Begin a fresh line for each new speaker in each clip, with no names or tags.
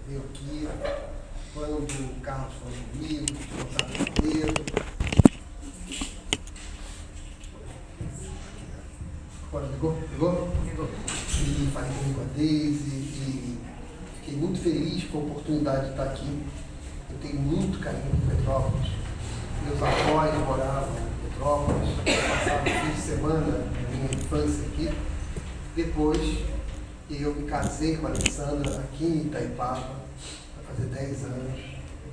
veio aqui, quando o Carlos falou comigo, o Pedro. Agora ligou? E falei comigo a Deise e fiquei muito feliz com a oportunidade de estar aqui. Eu tenho muito carinho por Petrópolis. Meus avós moravam em Petrópolis, passavam fim de semana na minha infância aqui. Depois eu me casei com a Alessandra aqui em Itaipava, vai fazer 10 anos.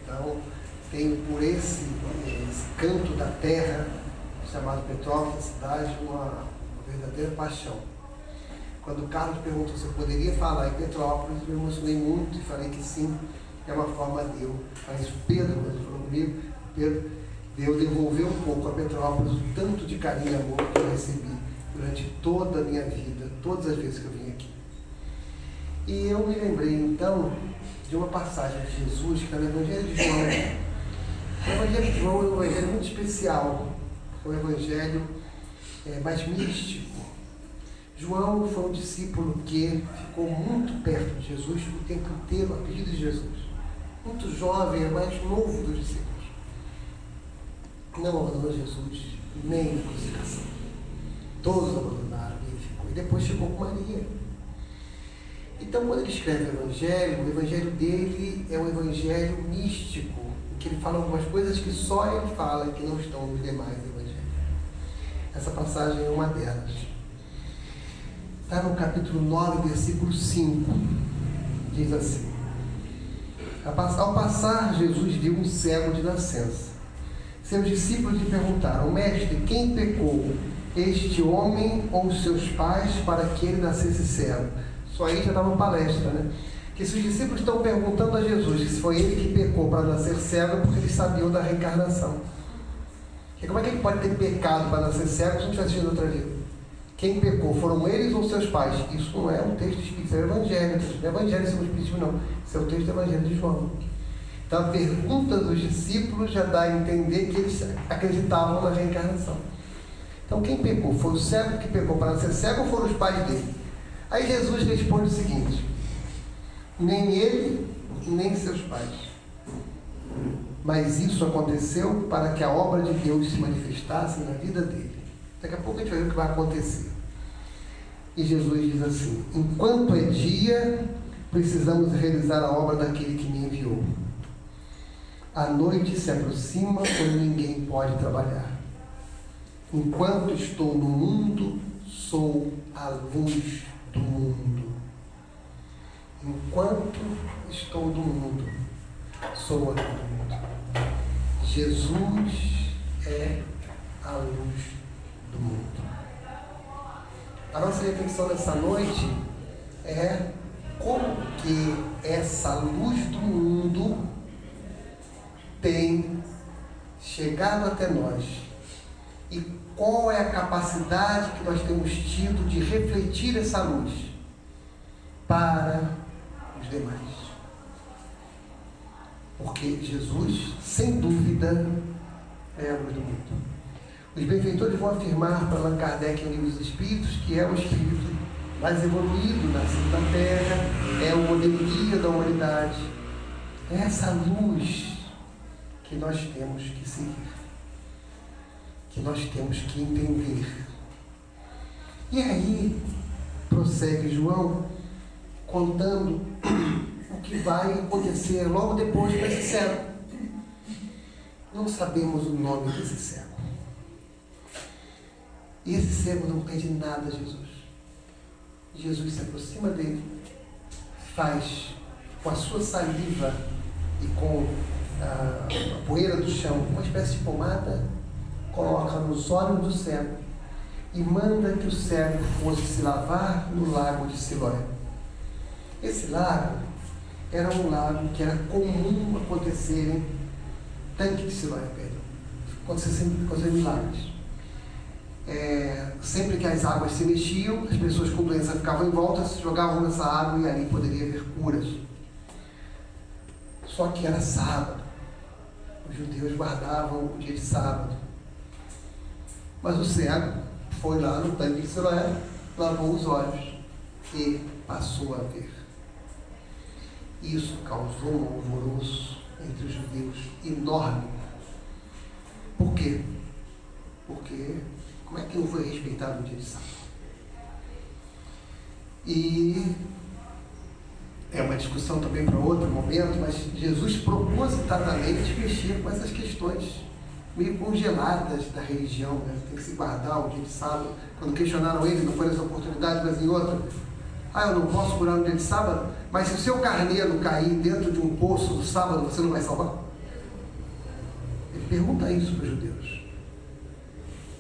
Então, tenho por esse canto da terra, chamado Petrópolis, cidade, uma verdadeira paixão. Quando o Carlos perguntou se eu poderia falar em Petrópolis, eu me emocionei muito e falei que sim, é uma forma de eu. Mas o Pedro, quando ele falou comigo, Pedro, de eu devolver um pouco a Petrópolis o tanto de carinho e amor que eu recebi durante toda a minha vida, todas as vezes que eu vim aqui. E eu me lembrei, então, de uma passagem de Jesus, que é no Evangelho de João. O Evangelho de João é um evangelho muito especial, é um evangelho mais místico. João foi um discípulo que ficou muito perto de Jesus o tempo inteiro, a pedido de Jesus. Muito jovem, é mais novo dos discípulos. Não abandonou Jesus, nem na crucificação. Todos abandonaram e ele ficou. E depois chegou com Maria. Então, quando ele escreve o evangelho dele é um evangelho místico, em que ele fala algumas coisas que só ele fala e que não estão nos demais evangelhos. Essa passagem é uma delas. Está no capítulo 9, versículo 5. Diz assim: ao passar, Jesus viu um cego de nascença. Seus discípulos lhe perguntaram: Mestre, quem pecou, este homem ou seus pais, para que ele nascesse cego? Só aí já estava uma palestra, né? Que se os discípulos estão perguntando a Jesus se foi ele que pecou para nascer cego, é porque eles sabiam da reencarnação. Porque como é que ele pode ter pecado para nascer cego se não tivesse tido outra vida? Quem pecou, foram eles ou seus pais? Isso não é um texto espírita, é um evangelho. Não é evangelho segundo o espiritismo, não. Isso é o texto do evangelho de João. Então a pergunta dos discípulos já dá a entender que eles acreditavam na reencarnação. Então quem pecou? Foi o cego que pecou para nascer cego ou foram os pais dele? Aí Jesus responde o seguinte: nem ele, nem seus pais. Mas isso aconteceu para que a obra de Deus se manifestasse na vida dele. Daqui a pouco a gente vai ver o que vai acontecer. E Jesus diz assim: enquanto é dia, precisamos realizar a obra daquele que me enviou. A noite se aproxima quando ninguém pode trabalhar. Enquanto estou no mundo, sou a luz do mundo. Enquanto estou no mundo, sou a luz do mundo. Jesus é a luz do mundo. A nossa reflexão nessa noite é como que essa luz do mundo tem chegado até nós e qual é a capacidade que nós temos tido de refletir essa luz para os demais. Porque Jesus, sem dúvida, é a luz do mundo. Os benfeitores vão afirmar para Allan Kardec em Livro dos Espíritos que é o espírito mais evoluído nascido da Terra, é o modelo guia da humanidade. É essa luz que nós temos que seguir, que nós temos que entender. E aí, prossegue João, contando o que vai acontecer logo depois desse cego. Não sabemos o nome desse cego. E esse cego não pede nada a Jesus. Jesus se aproxima dele, faz com a sua saliva e com a poeira do chão uma espécie de pomada, coloca nos olhos do cego e manda que o cego fosse se lavar no lago de Siloé. Esse lago era um lago que era comum acontecer em tanque de Siloé, acontecer milagres. Sempre que as águas se mexiam, as pessoas com doença ficavam em volta, se jogavam nessa água e ali poderia haver curas. Só que era sábado. Os judeus guardavam o dia de sábado. Mas o cego foi lá no tanque de Siloé, lavou os olhos e passou a ver. Isso causou um alvoroço entre os judeus enorme. Por quê? Porque como é que não foi respeitado o dia de sábado? E é uma discussão também para outro momento, mas Jesus propositadamente mexia com essas questões meio congeladas da religião, né? Tem que se guardar o dia de sábado. Quando questionaram ele, não foi nessa oportunidade, mas em outra, eu não posso curar no dia de sábado, mas se o seu carneiro cair dentro de um poço no sábado, você não vai salvar? Ele pergunta isso para os judeus.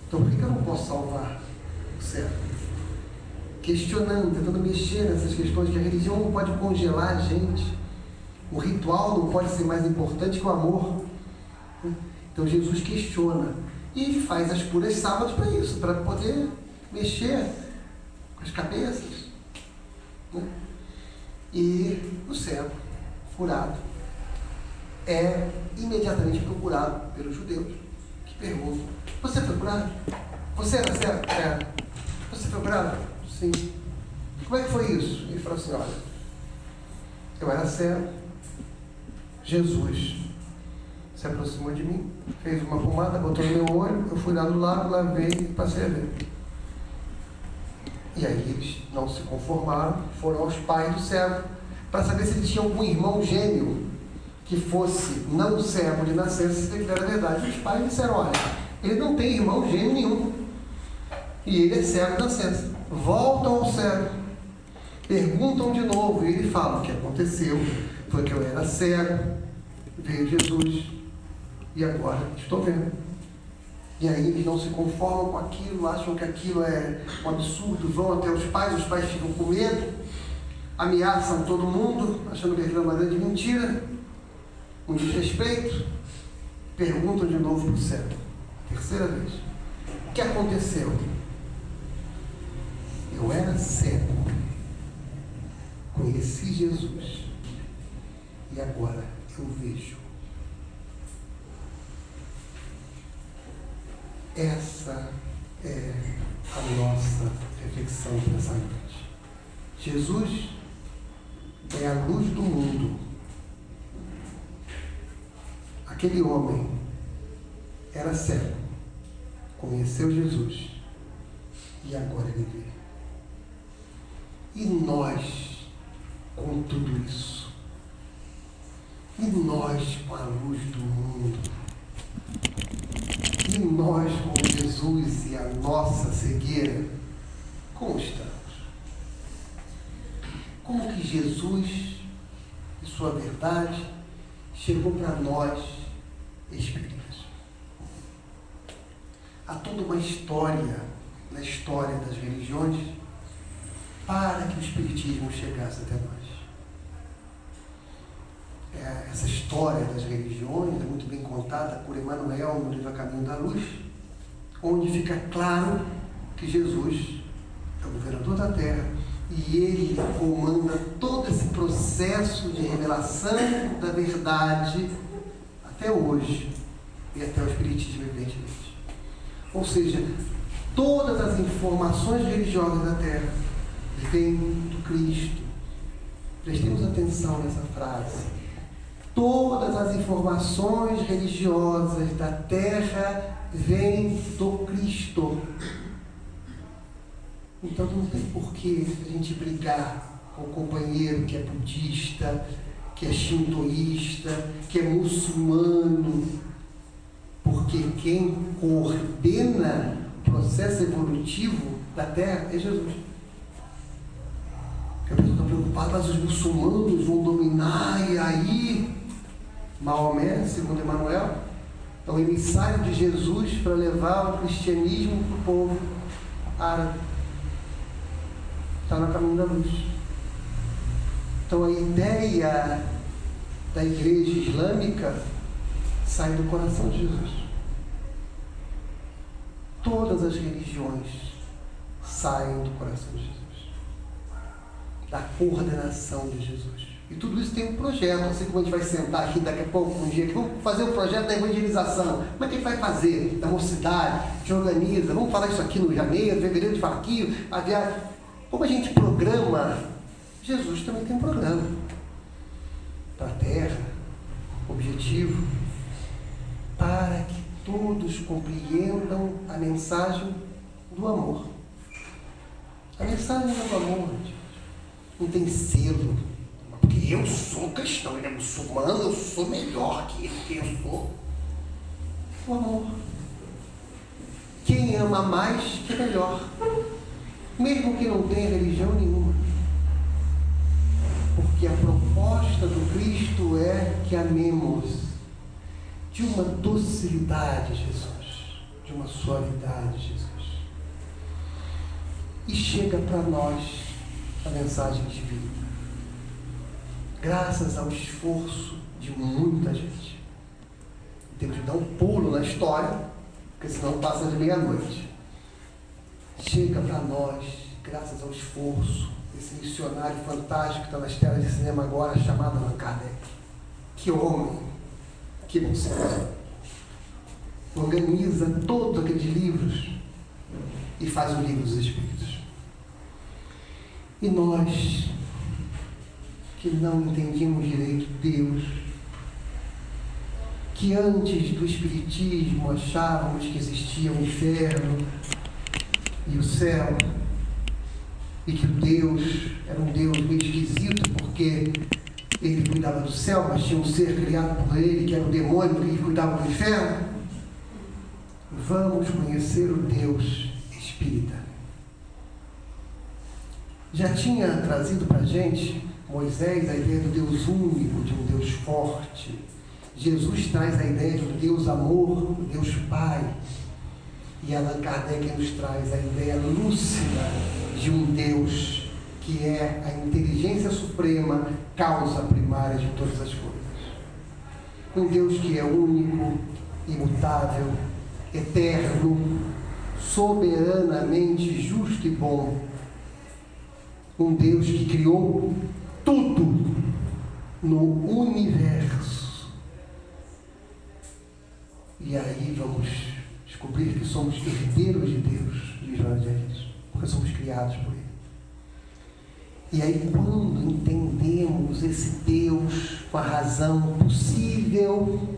Então por que eu não posso salvar o servo? Questionando, tentando mexer nessas questões, que a religião não pode congelar a gente, o ritual não pode ser mais importante que o amor. Então Jesus questiona, e ele faz as curas sábados para isso, para poder mexer com as cabeças. E o servo curado é imediatamente procurado pelos judeus, que perguntam: você foi curado? Você era servo? Era. Você foi curado? Sim. Como é que foi isso? Ele falou assim: olha, eu era cego, Jesus se aproximou de mim, fez uma pomada, botou no meu olho, eu fui lá do lado, lavei e passei a ver. E aí eles não se conformaram, foram aos pais do cego para saber se ele tinha algum irmão gêmeo que fosse não cego de nascença, se aquilo era verdade. Os pais disseram: olha, ele não tem irmão gêmeo nenhum e ele é cego de nascença. Voltam ao cego, perguntam de novo, e ele fala: o que aconteceu foi que eu era cego, veio Jesus e agora estou vendo. E aí eles não se conformam com aquilo, acham que aquilo é um absurdo, vão até os pais ficam com medo, ameaçam todo mundo, achando que aquilo é uma grande mentira, um desrespeito. Perguntam de novo para o cego, terceira vez: o que aconteceu? Eu era cego, conheci Jesus e agora eu vejo. Essa é a nossa reflexão nessa noite. Jesus é a luz do mundo. Aquele homem era cego, conheceu Jesus e agora ele vê. E nós, com tudo isso, e nós com a luz do mundo, e nós com Jesus e a nossa cegueira, como estamos? Como que Jesus e sua verdade chegou para nós espíritas? Há toda uma história na história das religiões para que o espiritismo chegasse até nós. Essa história das religiões é muito bem contada por Emmanuel no livro A Caminho da Luz, onde fica claro que Jesus é o governador da Terra e ele comanda todo esse processo de revelação da verdade até hoje e até o espiritismo, evidentemente. Ou seja, todas as informações religiosas da Terra vêm do Cristo. Prestemos atenção nessa frase. Todas as informações religiosas da Terra vêm do Cristo. Então não tem porquê a gente brigar com o companheiro que é budista, que é shintoísta, que é muçulmano, porque quem coordena o processo evolutivo da Terra é Jesus. Porque a pessoa está preocupada, mas os muçulmanos vão dominar, e aí Maomé, segundo Emmanuel, é o emissário de Jesus para levar o cristianismo para o povo árabe. Está no Caminho da Luz. Então a ideia da igreja islâmica sai do coração de Jesus. Todas as religiões saem do coração de Jesus, da coordenação de Jesus. E tudo isso tem um projeto, assim como a gente vai sentar aqui daqui a pouco, um dia, que vamos fazer o projeto da evangelização. Como é que a gente vai fazer? Da mocidade, a gente organiza, vamos falar isso aqui no janeiro, fevereiro, de falar aqui, a viagem. Como a gente programa, Jesus também tem um programa. todos compreendam a mensagem do amor. A mensagem do amor, gente, não tem selo. Porque eu sou cristão, ele é muçulmano, eu sou melhor que ele, que eu sou. O amor. Quem ama mais, que é melhor. Mesmo que não tenha religião nenhuma. Porque a proposta do Cristo é que amemos de uma docilidade, Jesus, de uma suavidade, Jesus. E chega para nós a mensagem divina. Graças ao esforço de muita gente. Temos que dar um pulo na história, porque senão passa de meia-noite. Chega para nós, graças ao esforço desse missionário fantástico que está nas telas de cinema agora, chamado Allan Kardec. Que homem, que bom senso. Organiza todos aqueles livros e faz o livro dos Espíritos. E nós, que não entendíamos direito Deus, que antes do Espiritismo achávamos que existia o inferno e o céu, e que Deus era um Deus meio esquisito, porque ele cuidava do céu, mas tinha um ser criado por ele, que era o demônio, que cuidava do inferno. Vamos conhecer o Deus espírita. Já tinha trazido para a gente, Moisés, a ideia do Deus único, de um Deus forte. Jesus traz a ideia de um Deus amor, um Deus Pai. E Allan Kardec nos traz a ideia lúcida de um Deus que é a inteligência suprema, causa primária de todas as coisas. Um Deus que é único, imutável, eterno, soberanamente justo e bom. Um Deus que criou tudo no universo. E aí vamos descobrir que somos herdeiros de Deus, diz Joana de Anjos, porque somos criados por Ele. E aí, quando entendemos esse Deus com a razão possível,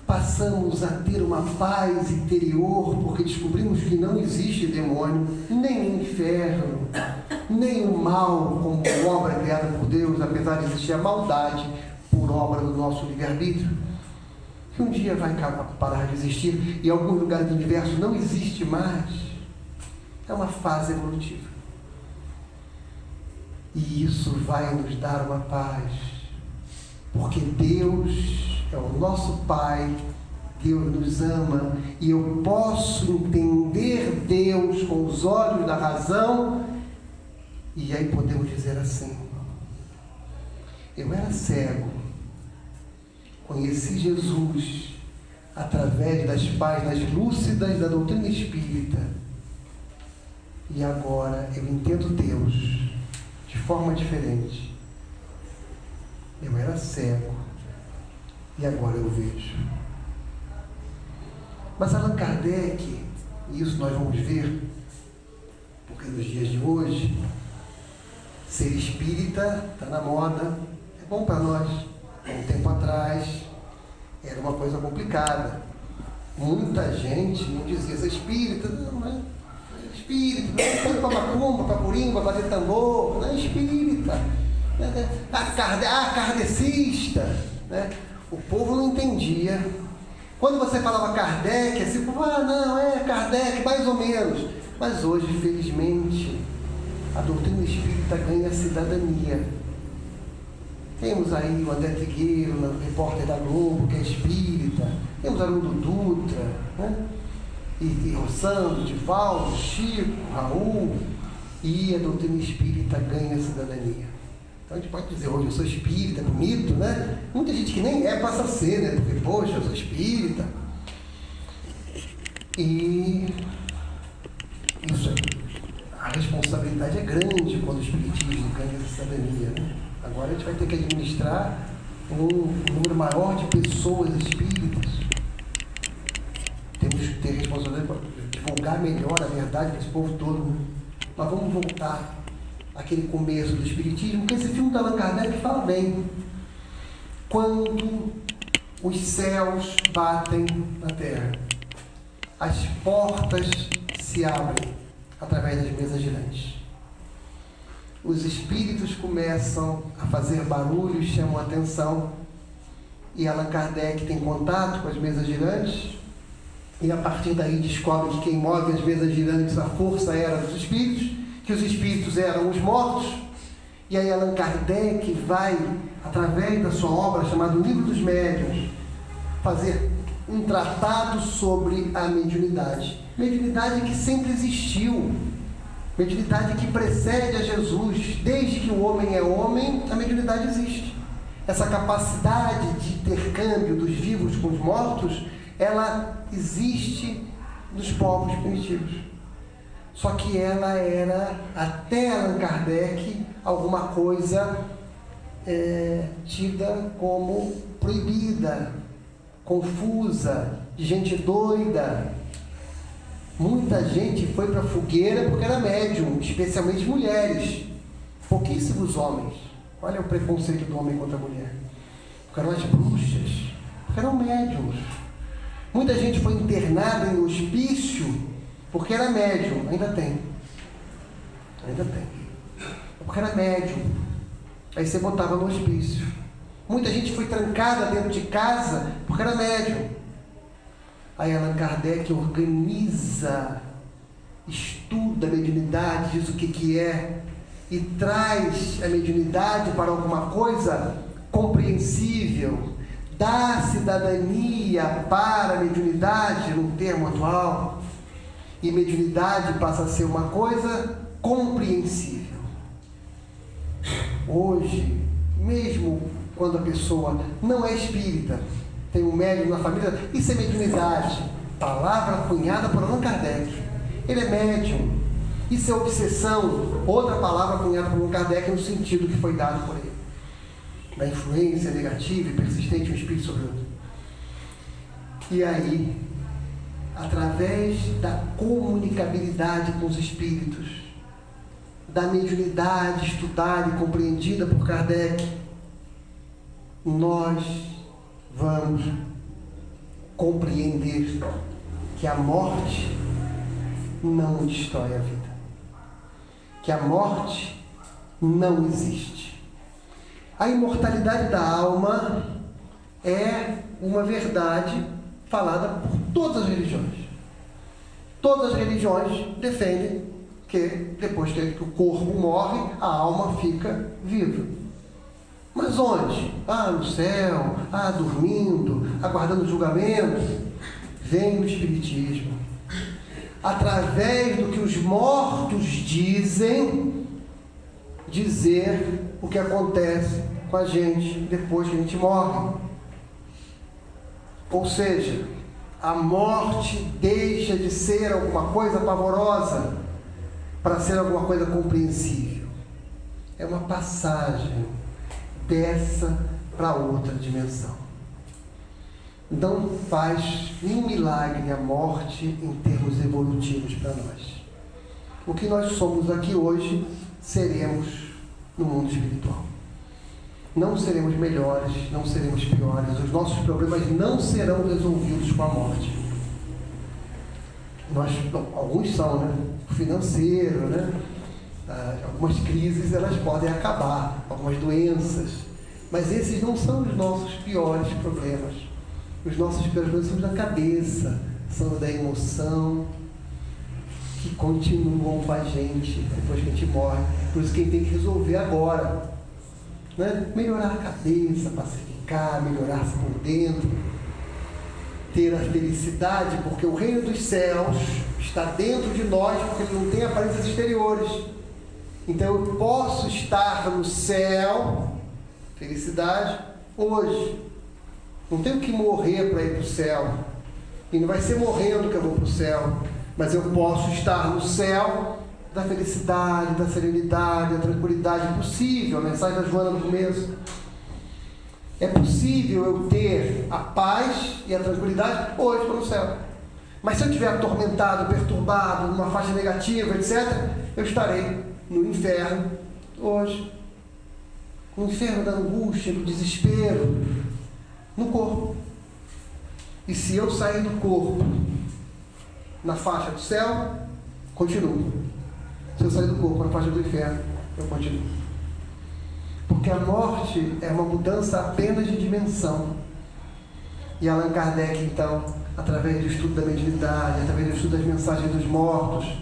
passamos a ter uma paz interior, porque descobrimos que não existe demônio, nem inferno, nem o mal como obra criada por Deus, apesar de existir a maldade por obra do nosso livre-arbítrio, que um dia vai parar de existir e em alguns lugares do universo não existe mais. É uma fase evolutiva. E isso vai nos dar uma paz, porque Deus é o nosso Pai, Deus nos ama, e eu posso entender Deus com os olhos da razão, e aí podemos dizer assim: eu era cego, conheci Jesus através das páginas lúcidas da doutrina espírita, e agora eu entendo Deus de forma diferente. Eu era cego e agora eu vejo. Mas Allan Kardec, e isso nós vamos ver, porque nos dias de hoje, ser espírita está na moda, é bom para nós. Há um tempo atrás era uma coisa complicada. Muita gente não dizia ser espírita, não é espírita, não é para macumba, para corimba, para bater tambor, não é espírita, kardecista, né? O povo não entendia. Quando você falava Kardec, assim, não, é Kardec, mais ou menos. Mas hoje, felizmente, a doutrina espírita ganha cidadania. Temos aí o André Trigueiro, repórter da Globo, que é espírita. Temos Haroldo Dutra, né? E Rossando, Divaldo, Chico, Raul. E a doutrina espírita ganha cidadania. Então a gente pode dizer hoje, eu sou espírita, bonito, né? Muita gente que nem passa a ser, né? Porque, poxa, eu sou espírita. E isso, a responsabilidade é grande quando o espiritismo ganha essa cidadania, né? Agora a gente vai ter que administrar um número maior de pessoas espíritas. Temos que ter responsabilidade para divulgar melhor a verdade para esse povo todo, né? Mas vamos voltar àquele começo do espiritismo, que esse filme da Allan Kardec fala bem. Quando os céus batem na terra. As portas se abrem através das mesas girantes. Os espíritos começam a fazer barulho, chamam a atenção, e Allan Kardec tem contato com as mesas girantes, e a partir daí descobre que quem move as mesas girantes, a força era dos espíritos, que os espíritos eram os mortos. E aí Allan Kardec vai, através da sua obra chamada Livro dos Médiuns, fazer um tratado sobre a mediunidade. Mediunidade que sempre existiu, mediunidade que precede a Jesus. Desde que o homem é homem, a mediunidade existe. Essa capacidade de intercâmbio dos vivos com os mortos, ela existe nos povos primitivos. Só que ela era, até Allan Kardec, alguma coisa tida como proibida, confusa, de gente doida. Muita gente foi para a fogueira porque era médium, especialmente mulheres. Pouquíssimos homens. Olha o preconceito do homem contra a mulher. Porque eram as bruxas, porque eram médiums. Muita gente foi internada em hospício porque era médium. Ainda tem. Porque era médium. Aí você botava no hospício. Muita gente foi trancada dentro de casa porque era médium. Aí Allan Kardec organiza, estuda a mediunidade, diz o que é, e traz a mediunidade para alguma coisa compreensível, dá cidadania para a mediunidade, no termo atual, e mediunidade passa a ser uma coisa compreensível. Hoje, mesmo quando a pessoa não é espírita, tem um médium na família, isso é mediunidade. Palavra cunhada por Allan Kardec. Ele é médium. Isso é obsessão. Outra palavra cunhada por Allan Kardec no sentido que foi dado por ele. Da influência negativa e persistente um espírito sobre o outro. E aí, através da comunicabilidade com os espíritos, da mediunidade estudada e compreendida por Kardec, nós vamos compreender que a morte não destrói a vida, que a morte não existe. A imortalidade da alma é uma verdade falada por todas as religiões. Todas as religiões defendem que depois que o corpo morre, a alma fica viva. Mas onde? No céu, dormindo, aguardando o julgamento. Vem o Espiritismo. Através do que os mortos dizem, dizer o que acontece com a gente depois que a gente morre. Ou seja, a morte deixa de ser alguma coisa pavorosa para ser alguma coisa compreensível. É uma passagem dessa para outra dimensão. Não faz nenhum milagre a morte em termos evolutivos para nós. O que nós somos aqui hoje, seremos no mundo espiritual. Não seremos melhores, não seremos piores. Os nossos problemas não serão resolvidos com a morte. Alguns são, né? O financeiro, né? Algumas crises, elas podem acabar, algumas doenças, mas esses não são os nossos piores problemas. Os nossos piores problemas são da cabeça, são da emoção, que continuam com a gente depois que a gente morre. Por isso que a gente tem que resolver agora, né? Melhorar a cabeça, pacificar, melhorar-se por dentro, ter a felicidade, porque o reino dos céus está dentro de nós, porque ele não tem aparências exteriores. Então eu posso estar no céu, felicidade, hoje. Não tenho que morrer para ir para o céu. E não vai ser morrendo que eu vou para o céu. Mas eu posso estar no céu da felicidade, da serenidade, da tranquilidade. É possível, a mensagem da Joana no começo. É possível eu ter a paz e a tranquilidade hoje para o céu. Mas se eu estiver atormentado, perturbado, numa faixa negativa, etc., eu estarei no inferno hoje. No inferno da angústia, do desespero, no corpo. E se eu sair do corpo na faixa do céu, continuo. Se eu sair do corpo na faixa do inferno, eu continuo. Porque a morte é uma mudança apenas de dimensão. E Allan Kardec, então, através do estudo da mediunidade, através do estudo das mensagens dos mortos,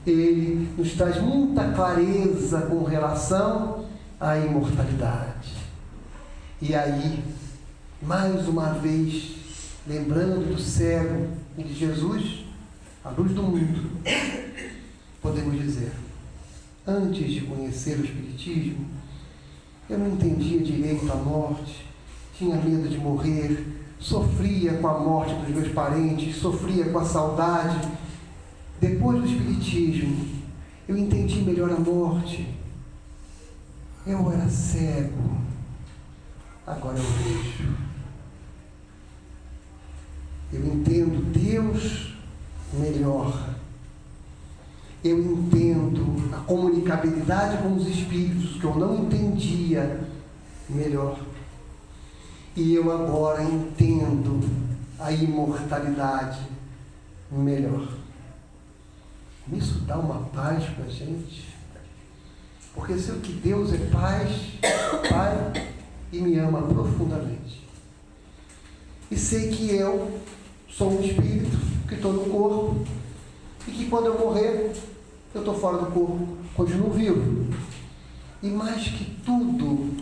ele nos traz muita clareza com relação à imortalidade. E aí, mais uma vez, lembrando do cego e de Jesus, a luz do mundo, podemos dizer, antes de conhecer o Espiritismo, eu não entendia direito a morte, tinha medo de morrer, sofria com a morte dos meus parentes, sofria com a saudade. Depois do Espiritismo, eu entendi melhor a morte. Eu era cego, agora eu vejo. Eu entendo Deus melhor. Eu entendo a comunicabilidade com os espíritos que eu não entendia melhor. E eu agora entendo a imortalidade melhor. Isso dá uma paz para a gente. Porque eu sei que Deus é paz, Pai, e me ama profundamente. E sei que eu sou um espírito, que estou no corpo, e que quando eu morrer, eu estou fora do corpo, continuo vivo. E mais que tudo,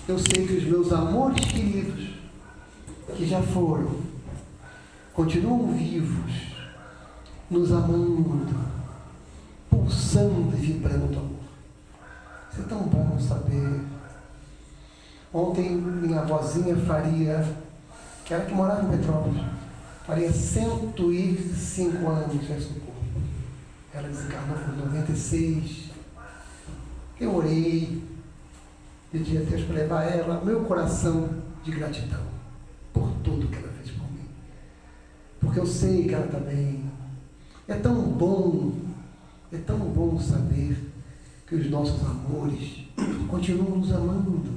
eu sei que os meus amores queridos, que já foram, continuam vivos, nos amando, pulsando e vibrando do amor. Isso é tão bom saber. Ontem, minha avózinha Faria, que era que morava em Petrópolis, faria 105 anos nesse corpo. Ela desencarnou com 96. Eu orei, pedi a Deus para levar ela, meu coração de gratidão por tudo que ela fez por mim. Porque eu sei que ela está bem. É tão bom saber que os nossos amores continuam nos amando.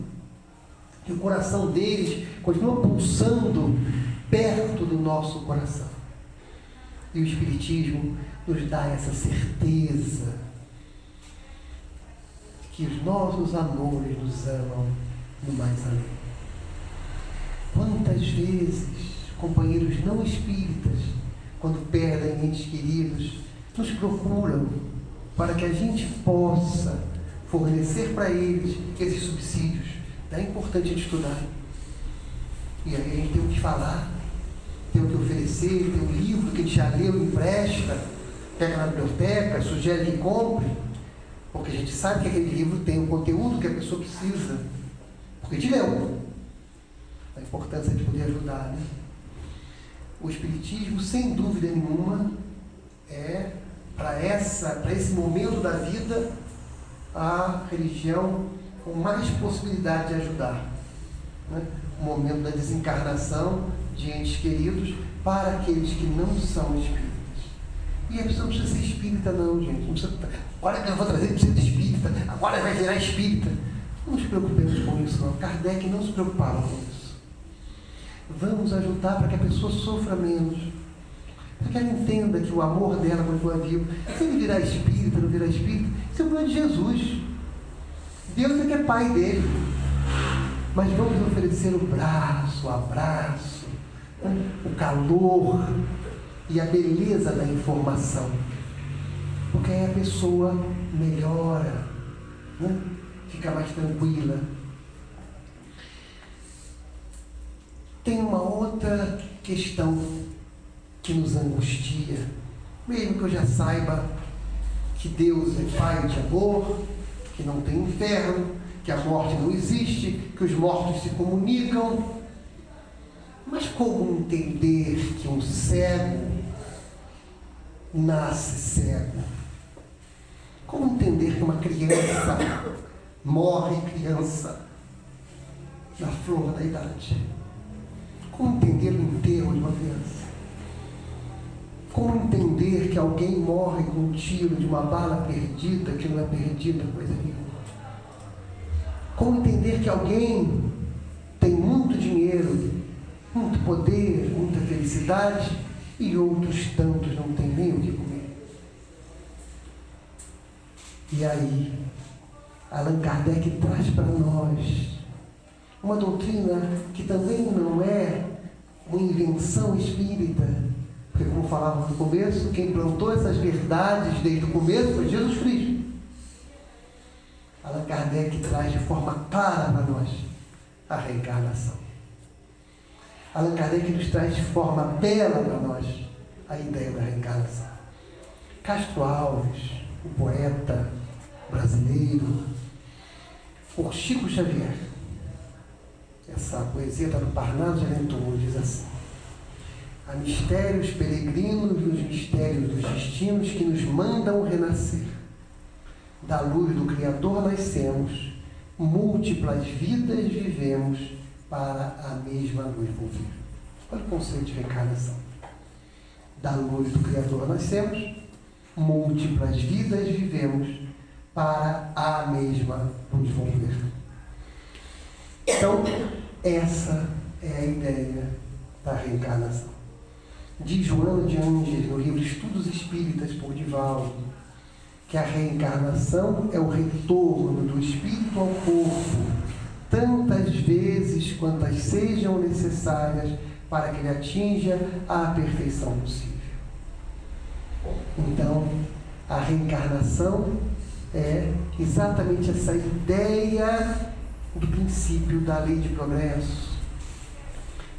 Que o coração deles continua pulsando perto do nosso coração. E o Espiritismo nos dá essa certeza que os nossos amores nos amam no mais além. Quantas vezes companheiros não espíritas, quando perdem entes queridos, nos procuram para que a gente possa fornecer para eles esses subsídios. É importante a gente estudar. E aí a gente tem o que falar, tem o que oferecer, tem um livro que a gente já leu, empresta, pega na biblioteca, sugere que compre, porque a gente sabe que aquele livro tem o conteúdo que a pessoa precisa, porque a gente leu. A importância de poder ajudar, né? O Espiritismo, sem dúvida nenhuma, é para esse momento da vida a religião com mais possibilidade de ajudar, né? O momento da desencarnação de entes queridos para aqueles que não são espíritas. E a pessoa não precisa ser espírita não, gente. Não precisa, agora que eu vou trazer, precisa de espírita, agora vai virar espírita. Não nos preocupemos com isso não. Kardec não se preocupava com isso. Vamos ajudar para que a pessoa sofra menos. Para que ela entenda que o amor dela continua vivo. Se ele virar espírita, não virar espírita, isso é o plano de Jesus. Deus é que é pai dele. Mas vamos oferecer o braço, o abraço, o calor e a beleza da informação. Porque aí a pessoa melhora, né? Fica mais tranquila. Tem uma outra questão que nos angustia, mesmo que eu já saiba que Deus é Pai de amor, que não tem inferno, que a morte não existe, que os mortos se comunicam. Mas como entender que um cego nasce cego? Como entender que uma criança morre criança na flor da idade? Como entender o enterro de uma criança? Como entender que alguém morre com um tiro de uma bala perdida, que não é perdida coisa nenhuma? Como entender que alguém tem muito dinheiro muito poder, muita felicidade, e outros tantos não têm nem o que comer. E aí, Allan Kardec traz para nós uma doutrina que também não é uma invenção espírita, porque, como falávamos no começo, quem plantou essas verdades desde o começo foi Jesus Cristo. Allan Kardec traz de forma clara para nós a reencarnação. Allan Kardec nos traz de forma bela para nós a ideia da reencarnação. Castro Alves, o poeta brasileiro, por Chico Xavier, essa poesia está no Parnaso de Alentour, diz assim: há mistérios peregrinos nos mistérios dos destinos que nos mandam renascer. Da luz do Criador nascemos, múltiplas vidas vivemos, para a mesma luz volver. Olha o conceito de reencarnação. Da luz do Criador nascemos, múltiplas vidas vivemos, para a mesma luz volver. Então, essa é a ideia da reencarnação. Diz Joana de Ângeles, no livro Estudos Espíritas, por Divaldo, que a reencarnação é o retorno do espírito ao corpo, tantas vezes quantas sejam necessárias para que ele atinja a perfeição possível. Então, a reencarnação é exatamente essa ideia do princípio da lei de progresso.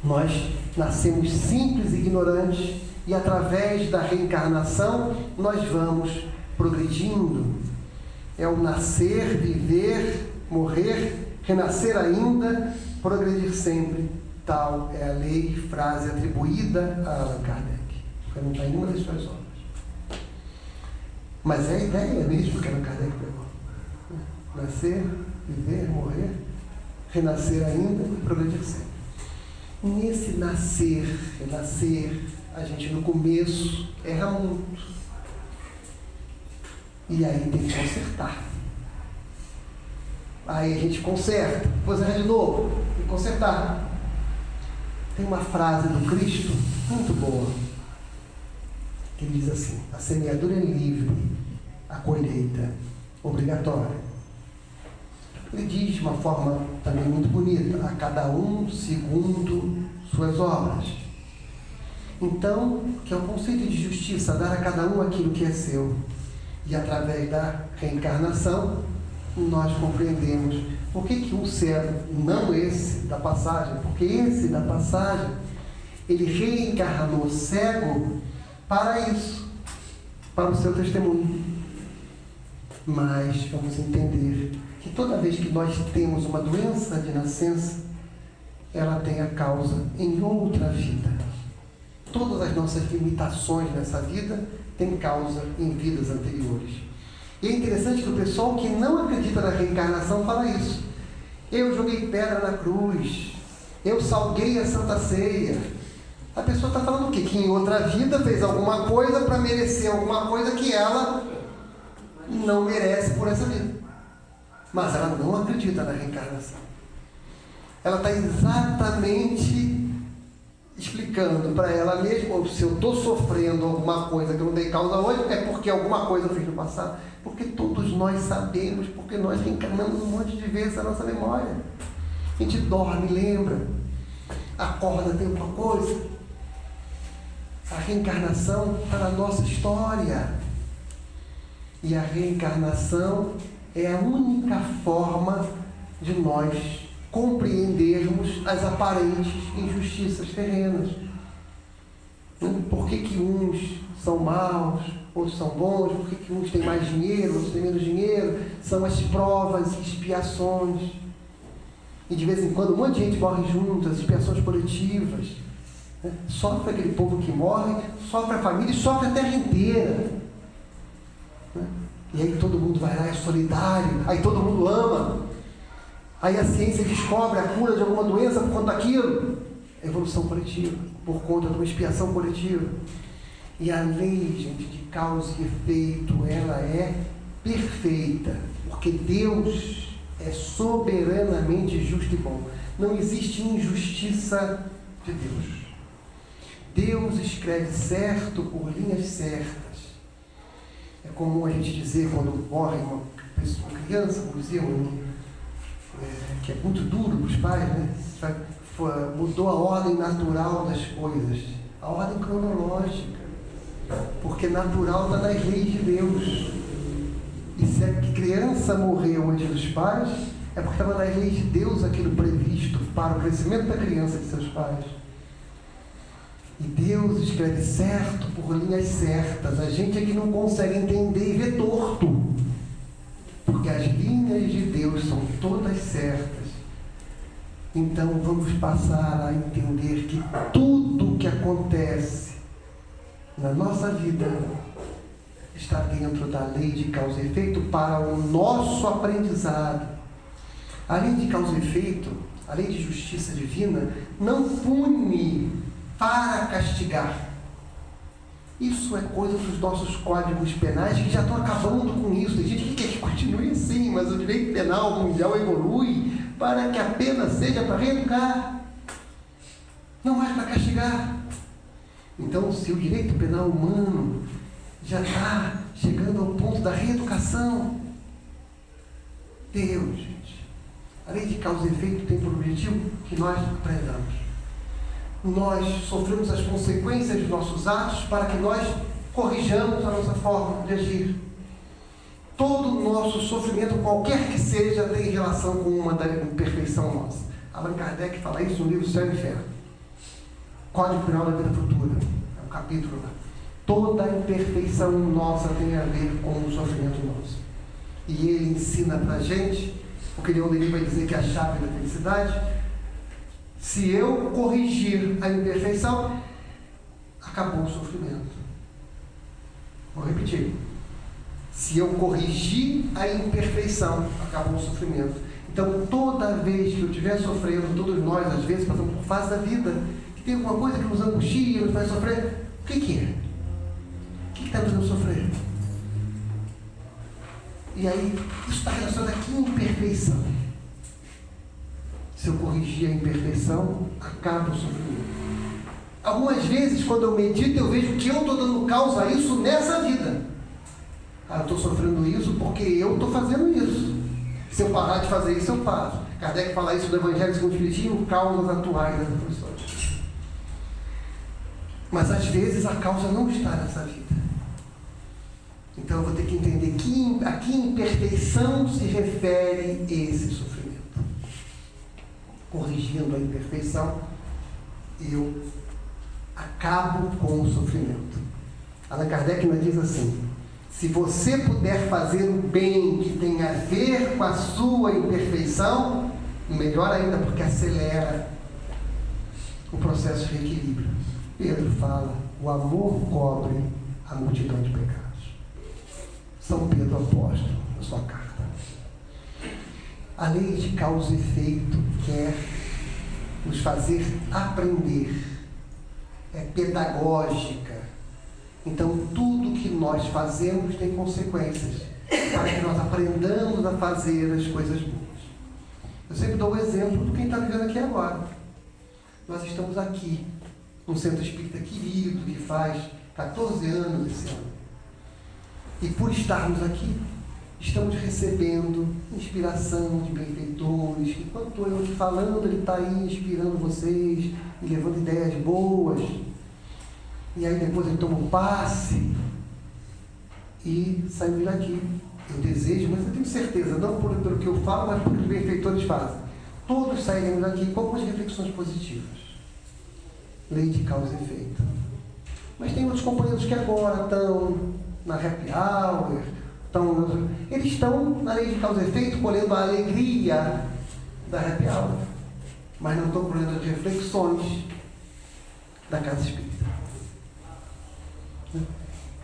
Nós nascemos simples e ignorantes e, através da reencarnação, nós vamos progredindo. É o nascer, viver, morrer, renascer ainda, progredir sempre. Tal é a lei, frase atribuída a Allan Kardec, porque não está em nenhuma das suas obras. Mas é a ideia mesmo que Allan Kardec pegou. Nascer, viver, morrer, renascer ainda e progredir sempre. Nesse nascer, renascer, a gente no começo erra muito. E aí tem que consertar. Aí a gente conserta, depois erra de novo, tem que consertar. Tem uma frase do Cristo muito boa, que diz assim: a semeadura é livre, a colheita obrigatória. Ele diz de uma forma também muito bonita: a cada um segundo suas obras. Então, que é o conceito de justiça, dar a cada um aquilo que é seu. E através da reencarnação, nós compreendemos por que um ser, não esse da passagem, porque esse da passagem, ele reencarnou cego para isso, para o seu testemunho. Mas vamos entender que toda vez que nós temos uma doença de nascença, ela tem a causa em outra vida. Todas as nossas limitações nessa vida têm causa em vidas anteriores. E é interessante que o pessoal que não acredita na reencarnação fala isso. Eu joguei pedra na cruz, eu salguei a Santa Ceia. A pessoa está falando o quê? Que em outra vida fez alguma coisa para merecer alguma coisa que ela não merece por essa vida. Mas ela não acredita na reencarnação. Ela está exatamente explicando para ela mesma: se eu estou sofrendo alguma coisa que eu não dei causa hoje, é porque alguma coisa eu fiz no passado. Porque todos nós sabemos, porque nós reencarnamos um monte de vezes a nossa memória. A gente dorme, lembra, acorda, tem alguma coisa. A reencarnação está na nossa história. E a reencarnação é a única forma de nós compreendermos as aparentes injustiças terrenas. Por que uns são maus, outros são bons? Por que uns têm mais dinheiro, outros têm menos dinheiro? São as provas e expiações. E de vez em quando um monte de gente morre junto, as expiações coletivas. Sofre aquele povo que morre, sofre a família e sofre a terra inteira. E aí todo mundo vai lá, é solidário, aí todo mundo ama. Aí a ciência descobre a cura de alguma doença por conta daquilo. É evolução coletiva, por conta de uma expiação coletiva. E a lei, gente, de causa e efeito, ela é perfeita, porque Deus é soberanamente justo e bom. Não existe injustiça de Deus. Deus escreve certo por linhas certas. É comum a gente dizer quando morre uma criança, por exemplo, que é muito duro para os pais, né? Mudou a ordem natural das coisas, a ordem cronológica, porque natural está nas leis de Deus. E se a criança morreu antes dos pais, é porque estava nas leis de Deus aquilo previsto para o crescimento da criança e de seus pais. E Deus escreve certo por linhas certas. A gente é que não consegue entender e ver torto, porque as linhas de Deus são todas certas. Então vamos passar a entender que tudo que acontece na nossa vida está dentro da lei de causa e efeito para o nosso aprendizado. A lei de causa e efeito, a lei de justiça divina, não pune para castigar. Isso é coisa dos nossos códigos penais que já estão acabando com isso. Tem gente que quer que continue assim, mas o direito penal mundial evolui para que a pena seja para reeducar, não mais para castigar. Então, se o direito penal humano já está chegando ao ponto da reeducação, Deus, gente, a lei de causa e efeito tem por objetivo que nós aprendamos. Nós sofremos as consequências dos nossos atos para que nós corrijamos a nossa forma de agir. Todo o nosso sofrimento, qualquer que seja, tem relação com uma da imperfeição nossa. Allan Kardec fala isso no livro Céu e Inferno, Código Penal da Vida Futura, é um capítulo lá. Toda a imperfeição nossa tem a ver com o sofrimento nosso. E ele ensina para a gente, porque Leon Denis vai dizer que é a chave da felicidade. Se eu corrigir a imperfeição, acabou o sofrimento. Vou repetir. Se eu corrigir a imperfeição, acabou o sofrimento. Então, toda vez que eu estiver sofrendo, todos nós, às vezes, passamos por fase da vida, que tem alguma coisa que nos angustia, nos faz sofrer, o que é? O que está nos fazendo sofrer? E aí, isso está relacionado aqui à imperfeição. Se eu corrigir a imperfeição, acaba o sofrimento. Algumas vezes, quando eu medito, eu vejo que eu estou dando causa a isso nessa vida. Eu estou sofrendo isso porque eu estou fazendo isso. Se eu parar de fazer isso, eu paro. Kardec fala isso do Evangelho segundo o Espiritismo, causas atuais das aflições. Mas às vezes a causa não está nessa vida. Então eu vou ter que entender que a que imperfeição se refere esse sofrimento. Corrigindo a imperfeição, eu acabo com o sofrimento. Allan Kardec nos diz assim: se você puder fazer o bem que tem a ver com a sua imperfeição, melhor ainda, porque acelera o processo de reequilíbrio. Pedro fala: o amor cobre a multidão de pecados. São Pedro apóstolo, na sua carta. A lei de causa e efeito quer nos fazer aprender, é pedagógica. Então, tudo que nós fazemos tem consequências, para que nós aprendamos a fazer as coisas boas. Eu sempre dou o exemplo de quem está vivendo aqui agora. Nós estamos aqui, num centro espírita querido, que faz 14 anos esse ano. E por estarmos aqui, estamos recebendo inspiração de benfeitores, que enquanto eu aqui falando, ele está aí inspirando vocês e levando ideias boas. E aí depois ele toma um passe e saímos daqui. Eu desejo, mas eu tenho certeza, não pelo que eu falo, mas pelo que os benfeitores fazem. Todos sairemos daqui com algumas reflexões positivas. Lei de causa e efeito. Mas tem outros companheiros que agora estão na happy hour, eles estão na lei de causa e efeito colhendo a alegria da happy hour, mas não estão colhendo as reflexões da casa espírita.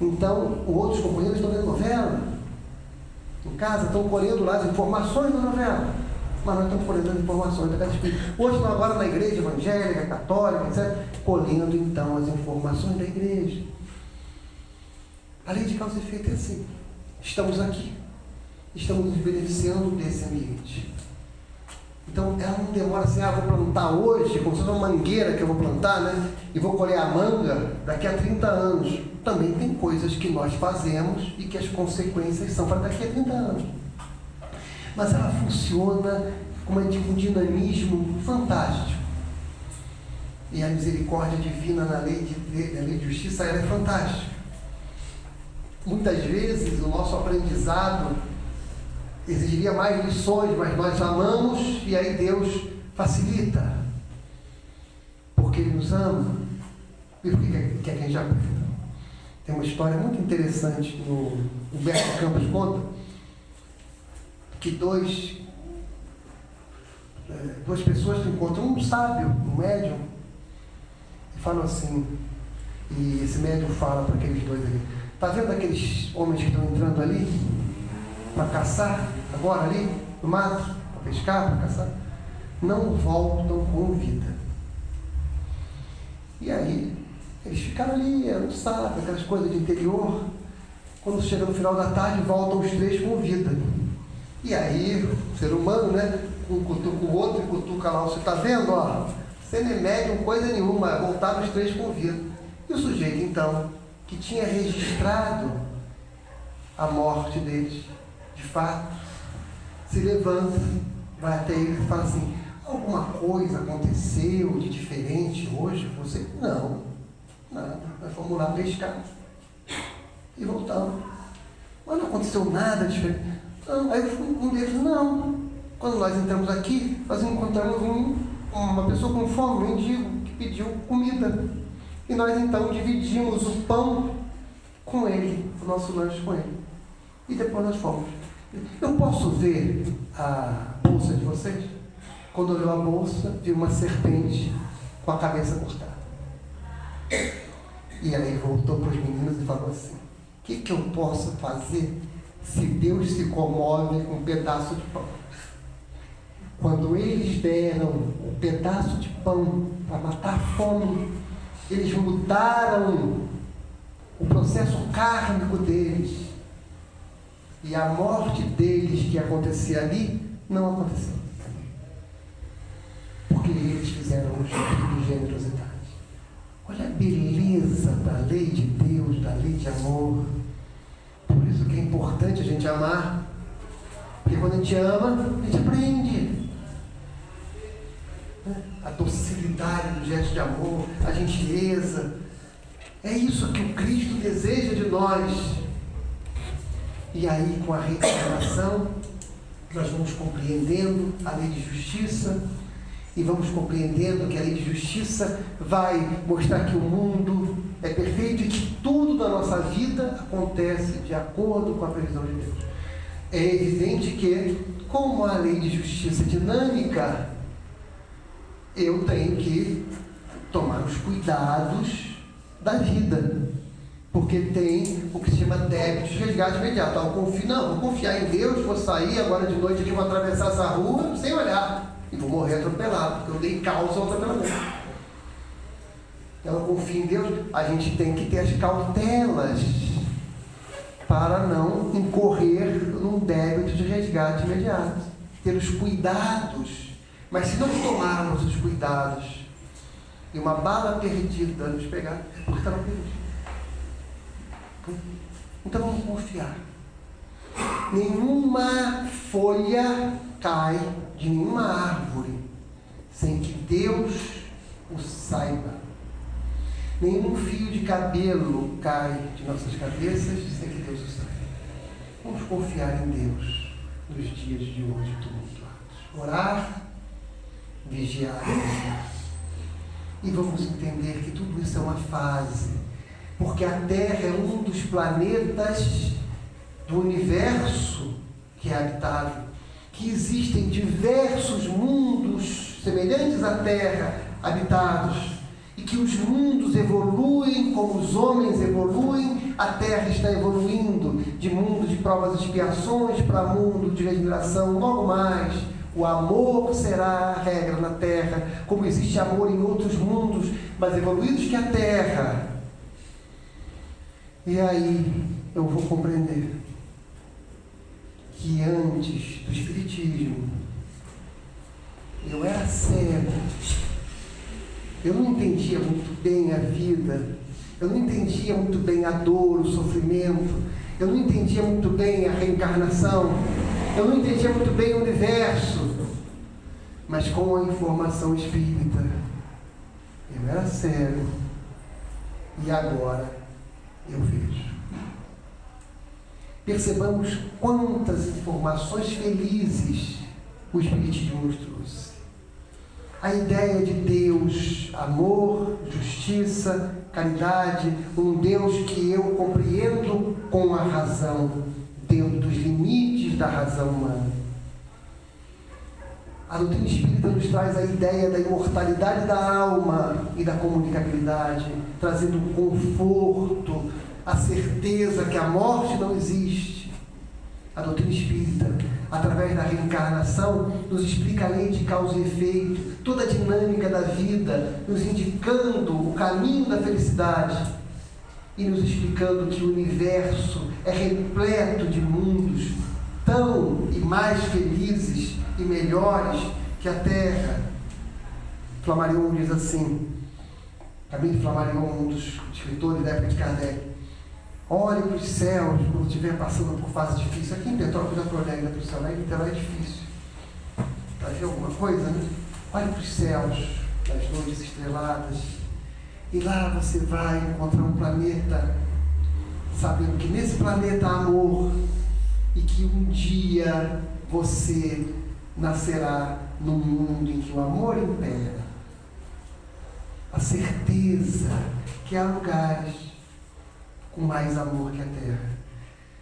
Então, outros companheiros estão vendo novela em casa, estão colhendo lá as informações da novela, mas nós estamos colhendo as informações da casa espírita. Hoje estão agora na igreja evangélica, católica, etc., colhendo então as informações da igreja. A lei de causa e efeito é assim. Estamos aqui, estamos nos beneficiando desse ambiente. Então ela não demora assim, vou plantar hoje, como se fosse uma mangueira que eu vou plantar, né? E vou colher a manga daqui a 30 anos. Também tem coisas que nós fazemos e que as consequências são para daqui a 30 anos. Mas ela funciona com um dinamismo fantástico. E a misericórdia divina na lei de justiça, ela é fantástica. Muitas vezes o nosso aprendizado exigiria mais lições, mas nós amamos e aí Deus facilita. Porque Ele nos ama. E por que quer que a gente aprenda? Tem uma história muito interessante no Humberto Campos conta que duas pessoas se encontram, um sábio, um médium, e falam assim, e esse médium fala para aqueles dois ali, está vendo aqueles homens que estão entrando ali para caçar, agora ali, no mato, para pescar, para caçar? Não voltam com vida. E aí, eles ficaram ali, não sabe, aquelas coisas de interior. Quando chega no final da tarde, voltam os três com vida. E aí, o ser humano, né, um cutuca o outro e cutuca lá, você está vendo, ó, você não é médium, coisa nenhuma, voltaram os três com vida. E o sujeito, então, que tinha registrado a morte deles, de fato, se levanta, vai até ele e fala assim, alguma coisa aconteceu de diferente hoje? Você? Não, nada, nós fomos lá pescar e voltamos. Mas não aconteceu nada diferente. Não. Aí um deles, não. Quando nós entramos aqui, nós encontramos uma pessoa com fome, um mendigo, que pediu comida. E nós então dividimos o pão com ele, o nosso lanche com ele. E depois nós fomos. Eu posso ver a bolsa de vocês? Quando olhou a bolsa, viu uma serpente com a cabeça cortada. E aí voltou para os meninos e falou assim, o que eu posso fazer se Deus se comove com um pedaço de pão? Quando eles deram um pedaço de pão para matar a fome, eles mudaram o processo kármico deles. E a morte deles que acontecia ali, não aconteceu. Porque eles fizeram um tipo de generosidade. Olha a beleza da lei de Deus, da lei de amor. Por isso que é importante a gente amar. Porque quando a gente ama, a gente aprende. A docilidade do gesto de amor, a gentileza. É isso que o Cristo deseja de nós. E aí, com a reencarnação, nós vamos compreendendo a lei de justiça e vamos compreendendo que a lei de justiça vai mostrar que o mundo é perfeito e que tudo na nossa vida acontece de acordo com a previsão de Deus. É evidente que, como a lei de justiça é dinâmica, eu tenho que tomar os cuidados da vida. Porque tem o que se chama débito de resgate imediato. Eu confio, não, vou confiar em Deus, vou sair agora de noite aqui, vou atravessar essa rua sem olhar. E vou morrer atropelado, porque eu dei causa ao atropelamento. Então eu confio em Deus, a gente tem que ter as cautelas para não incorrer num débito de resgate imediato. Ter os cuidados. Mas se não tomarmos os cuidados e uma bala perdida nos pegar, é porque está no perigo. Então vamos confiar. Nenhuma folha cai de nenhuma árvore sem que Deus o saiba. Nenhum fio de cabelo cai de nossas cabeças sem que Deus o saiba. Vamos confiar em Deus nos dias de hoje tumultuados. Orar, vigiar. E vamos entender que tudo isso é uma fase. Porque a Terra é um dos planetas do universo que é habitado, que existem diversos mundos semelhantes à Terra habitados, e que os mundos evoluem como os homens evoluem. A Terra está evoluindo de mundo de provas e expiações para mundo de regeneração. Logo mais, o amor será a regra na Terra, como existe amor em outros mundos mais evoluídos que a Terra. E aí eu vou compreender que antes do Espiritismo, Eu era cego. Eu não entendia muito bem a vida. Eu não entendia muito bem a dor, o sofrimento. Eu não entendia muito bem a reencarnação. Eu não entendia muito bem o universo. Mas com a informação espírita, eu era cego. E agora eu vejo. Percebamos quantas informações felizes o Espiritismo nos trouxe. A ideia de Deus, amor, justiça, caridade, um Deus que eu compreendo com a razão, dentro dos limites da razão humana. A doutrina espírita nos traz a ideia da imortalidade da alma e da comunicabilidade, trazendo um conforto, a certeza que a morte não existe. A doutrina espírita, através da reencarnação, nos explica a lei de causa e efeito, toda a dinâmica da vida, nos indicando o caminho da felicidade e nos explicando que o universo é repleto de mundos tão e mais felizes e melhores que a Terra. Flammarion diz assim, Camille Flammarion, um dos escritores da época de Kardec: olhe para os céus quando estiver passando por fase difícil. Aqui em Petrópolis, a Prolegna para o céu, é difícil. Para ver alguma coisa, né? Olhe para os céus, nas noites estreladas, e lá você vai encontrar um planeta, sabendo que nesse planeta há amor, e que um dia você nascerá num mundo em que o amor impera. A certeza que há lugares com mais amor que a Terra.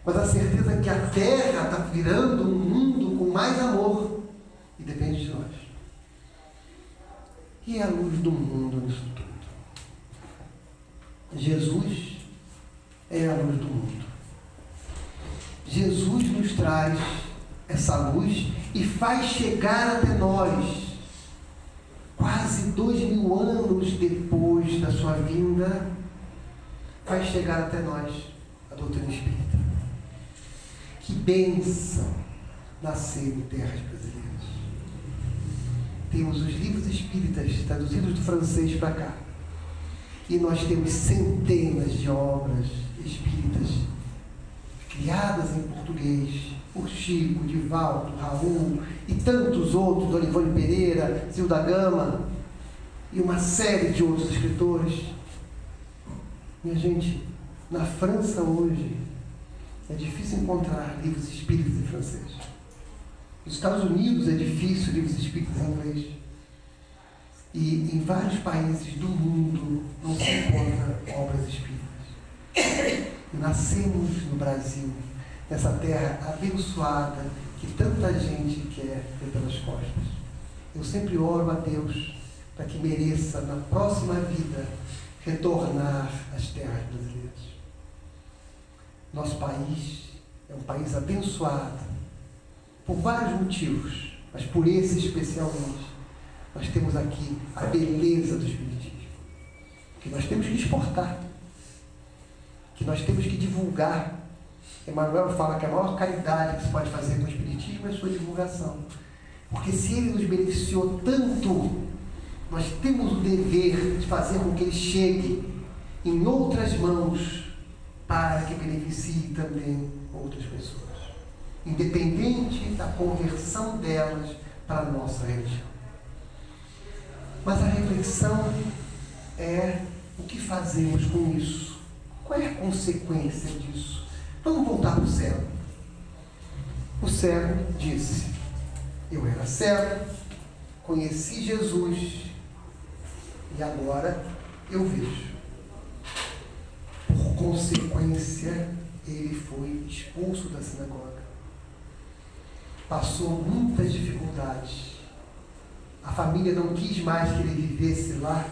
Mas a certeza que a Terra está virando um mundo com mais amor. E depende de nós. E a luz do mundo nisso tudo? Jesus é a luz do mundo. Jesus nos traz essa luz e faz chegar até nós, quase 2000 anos depois da sua vinda, faz chegar até nós a doutrina espírita. Que bênção nascer em terras brasileiras. Temos os livros espíritas traduzidos do francês para cá. E nós temos centenas de obras espíritas criadas em português por Chico, Divaldo, Raul e tantos outros, Olivone Pereira, Zilda Gama e uma série de outros escritores. Minha gente, na França hoje é difícil encontrar livros espíritas em francês. Nos Estados Unidos é difícil livros espíritas em inglês. E em vários países do mundo não se encontra obras espíritas. E nascemos no Brasil, nessa terra abençoada que tanta gente quer ter pelas costas. Eu sempre oro a Deus para que mereça, na próxima vida, retornar às terras brasileiras. Nosso país é um país abençoado por vários motivos, mas por esse especialmente. Nós temos aqui a beleza do Espiritismo, que nós temos que exportar, que nós temos que divulgar. Emmanuel fala que a maior caridade que se pode fazer com o Espiritismo é a sua divulgação. Porque se ele nos beneficiou tanto, nós temos o dever de fazer com que ele chegue em outras mãos para que beneficie também outras pessoas, independente da conversão delas para a nossa religião. Mas a reflexão é o que fazemos com isso? Qual é a consequência disso? Vamos voltar para o cego. O cego disse: eu era cego, conheci Jesus e agora eu vejo. Por consequência, ele foi expulso da sinagoga. Passou muitas dificuldades. A família não quis mais que ele vivesse lá,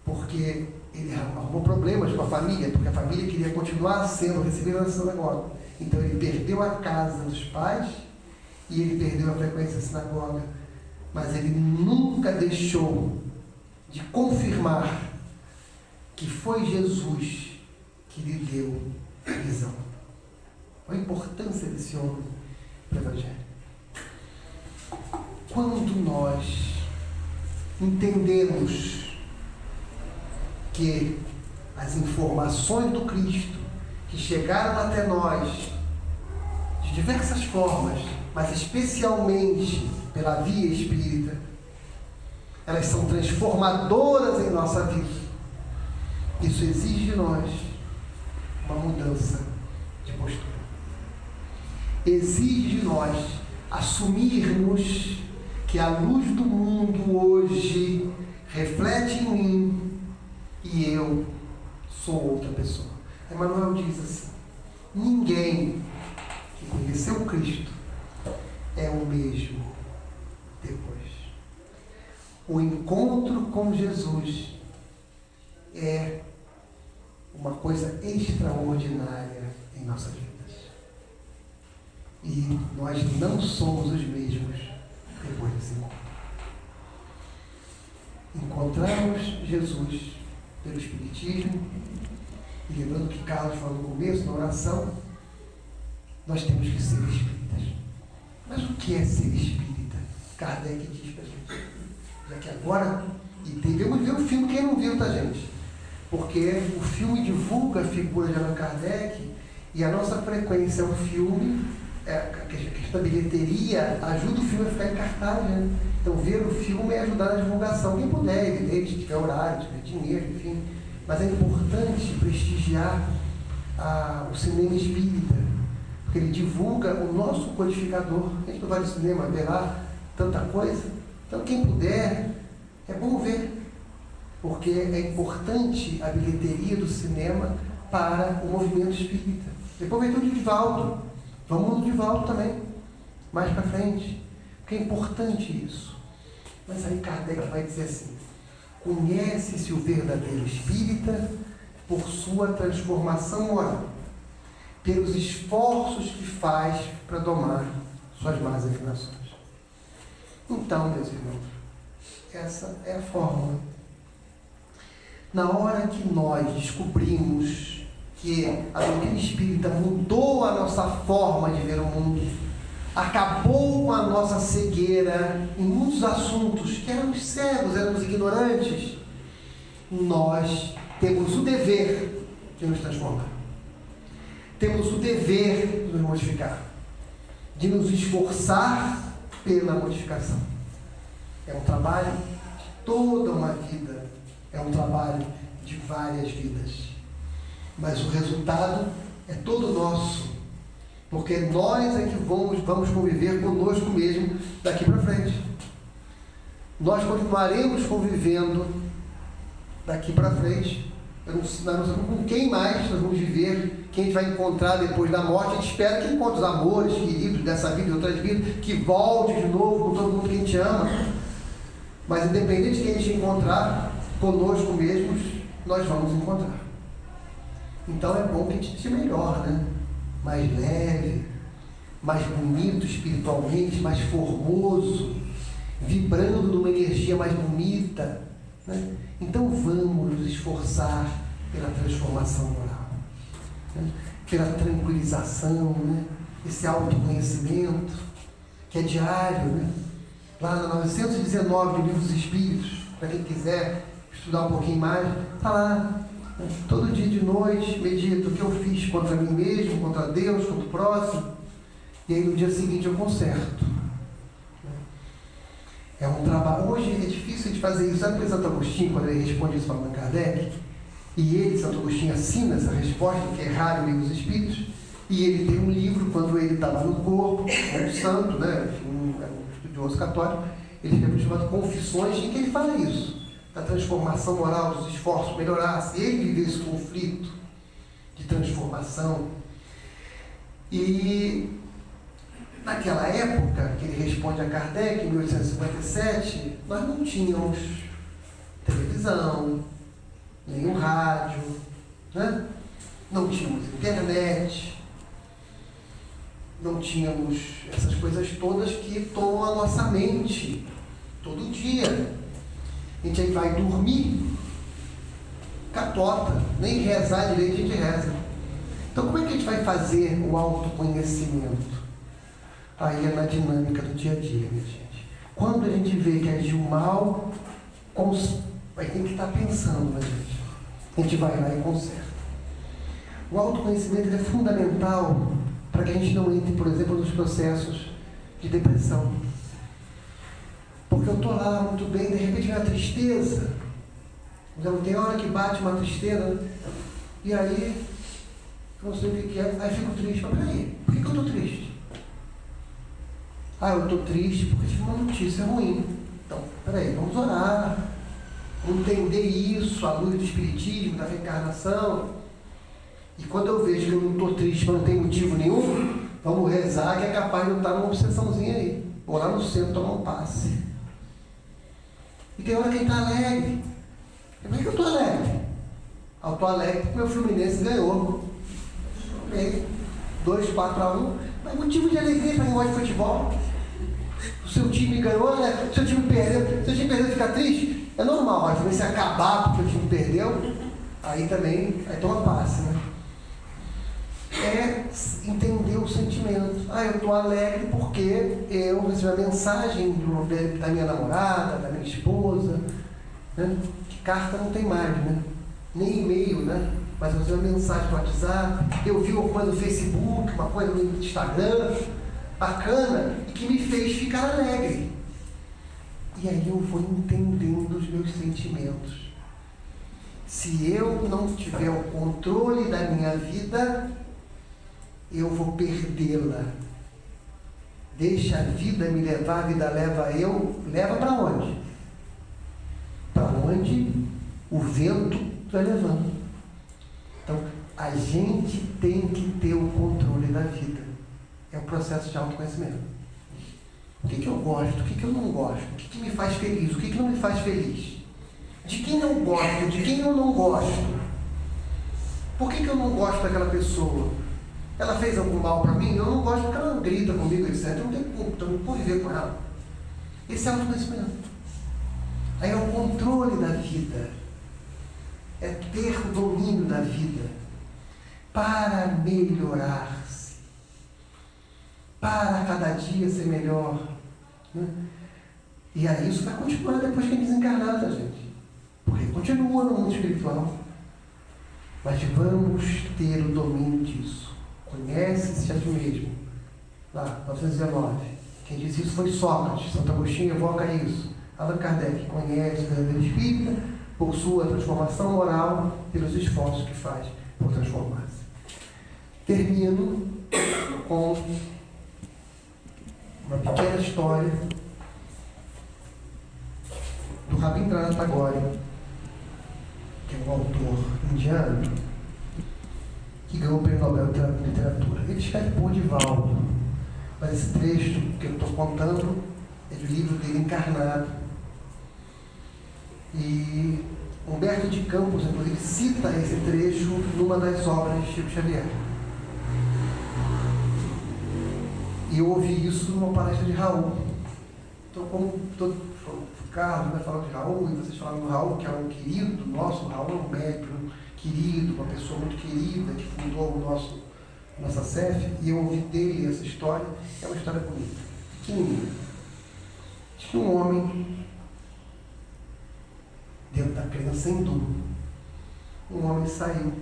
porque ele arrumou problemas com a família, porque a família queria continuar sendo recebida na sinagoga. Então ele perdeu a casa dos pais e ele perdeu a frequência da sinagoga. Mas ele nunca deixou de confirmar que foi Jesus que lhe deu a visão. Qual a importância desse homem para o Evangelho? quando nós entendemos que as informações do Cristo que chegaram até nós de diversas formas, mas especialmente pela via espírita, elas são transformadoras em nossa vida. Isso exige de nós uma mudança de postura. Exige de nós assumirmos que a luz do mundo hoje reflete em mim e eu sou outra pessoa. Emmanuel diz assim: ninguém que conheceu Cristo é o mesmo depois. O encontro com Jesus é uma coisa extraordinária em nossas vidas. E nós não somos os mesmos depois desse encontro. Encontramos Jesus pelo Espiritismo, e lembrando que Carlos falou no começo, na oração, nós temos que ser espíritas. Mas o que é ser espírita? Kardec diz para a gente. Já que agora, e devemos ver o filme, quem não viu, tá, gente? Porque o filme divulga a figura de Allan Kardec e a nossa frequência ao filme, a questão da bilheteria, ajuda o filme a ficar em cartaz, né? Então, ver o filme é ajudar na divulgação. Quem puder, evidente, se tiver horário, se tiver dinheiro, enfim. Mas é importante prestigiar o cinema espírita, porque ele divulga o nosso codificador. A gente não vai no cinema ver lá tanta coisa. Então, quem puder, é bom ver, porque é importante a bilheteria do cinema para o movimento espírita. Depois vai ter o Divaldo. Vamos no Divaldo também, mais para frente. Porque é importante isso. Mas aí Kardec vai dizer assim: conhece-se o verdadeiro espírita por sua transformação moral, pelos esforços que faz para domar suas más inclinações. Então, meus irmãos, essa é a fórmula. Na hora que nós descobrimos que a doutrina espírita mudou a nossa forma de ver o mundo, acabou com a nossa cegueira em muitos assuntos, que éramos cegos, éramos ignorantes, nós temos o dever de nos transformar. Temos o dever de nos modificar, de nos esforçar pela modificação. É um trabalho de toda uma vida, é um trabalho de várias vidas. Mas o resultado é todo nosso, porque nós é que vamos conviver conosco mesmo daqui para frente. Nós continuaremos convivendo daqui para frente. Nós não sabemos com quem mais nós vamos viver, quem a gente vai encontrar depois da morte. A gente espera que encontre os amores queridos dessa vida e outras vidas, que volte de novo com todo mundo que a gente ama. Mas independente de quem a gente encontrar, conosco mesmos, nós vamos encontrar. Então é bom que a gente esteja melhor, né? Mais leve, mais bonito espiritualmente, mais formoso, vibrando numa energia mais bonita, né? Então vamos nos esforçar pela transformação moral, né? Pela tranquilização, né? Esse autoconhecimento que é diário, né? Lá na 919 do Livro dos Espíritos, para quem quiser estudar um pouquinho mais, está lá. Todo dia de noite, medito o que eu fiz contra mim mesmo, contra Deus, contra o próximo, e aí no dia seguinte eu conserto. É um trabalho. Hoje é difícil de fazer isso. Sabe por Santo Agostinho, quando ele responde isso para Allan Kardec, e ele, Santo Agostinho, assina essa resposta, que é raro em Livros Espíritos, e ele tem um livro, quando ele estava no corpo, um santo, né, um estudioso católico, ele escreveu um chamado Confissões, em que ele fala isso, da transformação moral, dos esforços para melhorar, se ele viver esse conflito de transformação. E naquela época, que ele responde a Kardec, em 1857, nós não tínhamos televisão, nenhum rádio, né? Não tínhamos internet, não tínhamos essas coisas todas que tomam a nossa mente todo dia. A gente aí vai dormir, catota, nem rezar direito a gente reza. Então como é que a gente vai fazer o autoconhecimento? Aí é na dinâmica do dia a dia, minha gente. Quando a gente vê que agiu mal, vai ter que estar pensando na gente. A gente vai lá e conserta. O autoconhecimento ele é fundamental para que a gente não entre, por exemplo, nos processos de depressão. Porque eu estou lá muito bem, de repente vem a tristeza. Então tem hora que bate uma tristeza, e aí eu não sei o que é, aí fico triste. Mas peraí, por que eu estou triste? Eu estou triste porque tive uma notícia ruim. Então, peraí, vamos orar, entender isso à luz do Espiritismo, da reencarnação. E quando eu vejo que eu não estou triste, mas não tem motivo nenhum, vamos rezar, que é capaz de eu estar numa obsessãozinha aí. Vou lá no centro tomar um passe. E tem hora que ele está alegre. Por que eu estou alegre? Eu estou alegre porque meu Fluminense ganhou. 2-4-1. Mas motivo de alegria para quem gosta de futebol. O seu time ganhou, né? O seu time perdeu. Se o time perdeu, fica triste? É normal, mas também se acabar porque o time perdeu, aí também toma passe, né? É entender o sentimento. Eu estou alegre porque eu recebi a mensagem da minha namorada, da minha esposa, né? Que carta não tem mais, né? Nem e-mail, né? Mas eu recebi uma mensagem no WhatsApp, eu vi uma coisa no Facebook, uma coisa no Instagram, bacana, e que me fez ficar alegre. E aí eu vou entendendo os meus sentimentos. Se eu não tiver o controle da minha vida, eu vou perdê-la. Deixa a vida me levar, a vida leva eu. Leva para onde? Para onde o vento vai levando. Então, a gente tem que ter o controle da vida. É o processo de autoconhecimento. O que eu gosto, o que eu não gosto, o que me faz feliz, o que não me faz feliz. De quem eu gosto, de quem eu não gosto. Por que eu não gosto daquela pessoa? Ela fez algum mal para mim? Eu não gosto porque ela grita comigo, etc. Eu não tenho culpa, então eu não vou viver com ela. Esse é autoconhecimento. Aí é o controle da vida. É ter o domínio da vida para melhorar-se. Para cada dia ser melhor. Né? E aí isso vai continuar depois que a gente desencarnar, tá, gente? Porque continua no mundo espiritual. Mas vamos ter o domínio disso. Conhece-se a ti mesmo. Lá, 919. Quem disse isso foi Sócrates. Santo Agostinho evoca isso. Allan Kardec conhece o verdadeiro espírita por sua transformação moral, pelos esforços que faz por transformar-se. Termino com uma pequena história do Rabindranath Tagore, que é um autor indiano que ganhou o Prêmio Nobel de Literatura. Ele escreve por Divaldo, mas esse trecho que eu estou contando é do livro dele, Encarnado. E Humberto de Campos, inclusive, cita esse trecho numa das obras de Chico Xavier. E eu ouvi isso numa palestra de Raul. Então, como o Carlos vai falar de Raul, e vocês falaram do Raul, que é um querido nosso, o Raul é um médico querido, uma pessoa muito querida, que fundou nossa CEF, e eu ouvi dele essa história. É uma história bonita, pequenininha. Diz que um homem, dentro da crença hindu, um homem saiu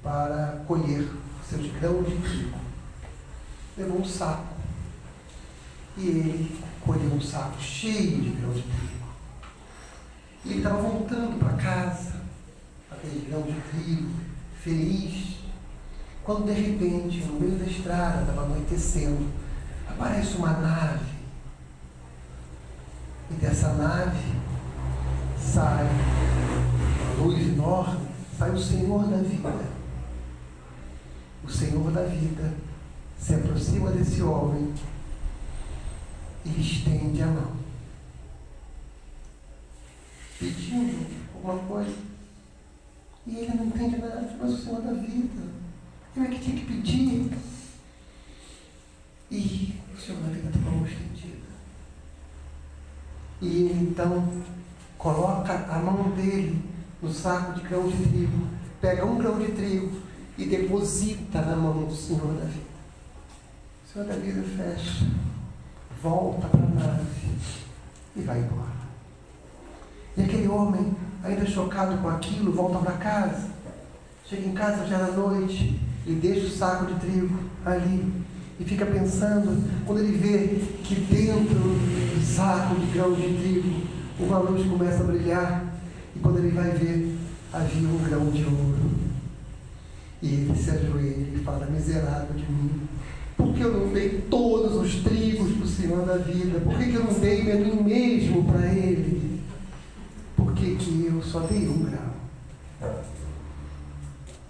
para colher seus grãos de trigo. Levou um saco. E ele colheu um saco cheio de grãos de trigo. E ele estava voltando para casa, aquele grão de trigo, feliz, quando de repente, no meio da estrada, estava anoitecendo, aparece uma nave. E dessa nave sai uma luz enorme, sai o Senhor da vida. O Senhor da vida se aproxima desse homem e lhe estende a mão, pedindo alguma coisa. E ele não entende nada, mas o Senhor da vida, eu é que tinha que pedir. E o Senhor da vida está com a mão estendida. E ele então coloca a mão dele no saco de grão de trigo, pega um grão de trigo e deposita na mão do Senhor da vida. O Senhor da vida fecha, volta para a nave e vai embora. E aquele homem, ainda chocado com aquilo, volta para casa. Chega em casa já na noite e deixa o saco de trigo ali. E fica pensando, quando ele vê que dentro do saco de grão de trigo uma luz começa a brilhar. E quando ele vai ver, havia um grão de ouro. E ele se ajoelha e fala: miserável de mim, por que eu não dei todos os trigos para o Senhor da vida? Por que eu não dei a mim mesmo para Ele? Por que eu só dei um grão?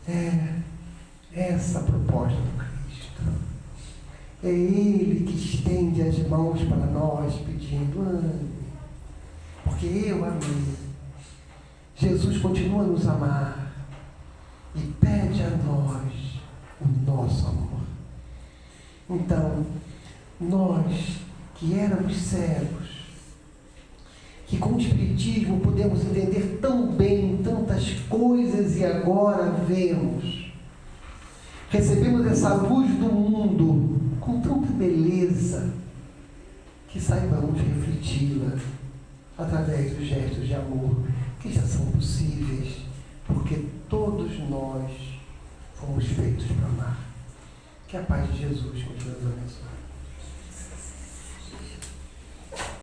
É essa a proposta do Cristo. É Ele que estende as mãos para nós, pedindo: ame, porque eu amei. Jesus continua a nos amar e pede a nós o nosso amor. Então, nós que éramos cegos, que com o Espiritismo podemos entender tão bem tantas coisas e agora vemos, recebemos essa luz do mundo com tanta beleza, que saibamos refleti-la através dos gestos de amor que já são possíveis, porque todos nós fomos feitos para amar. Que a paz de Jesus continue nos abençoando.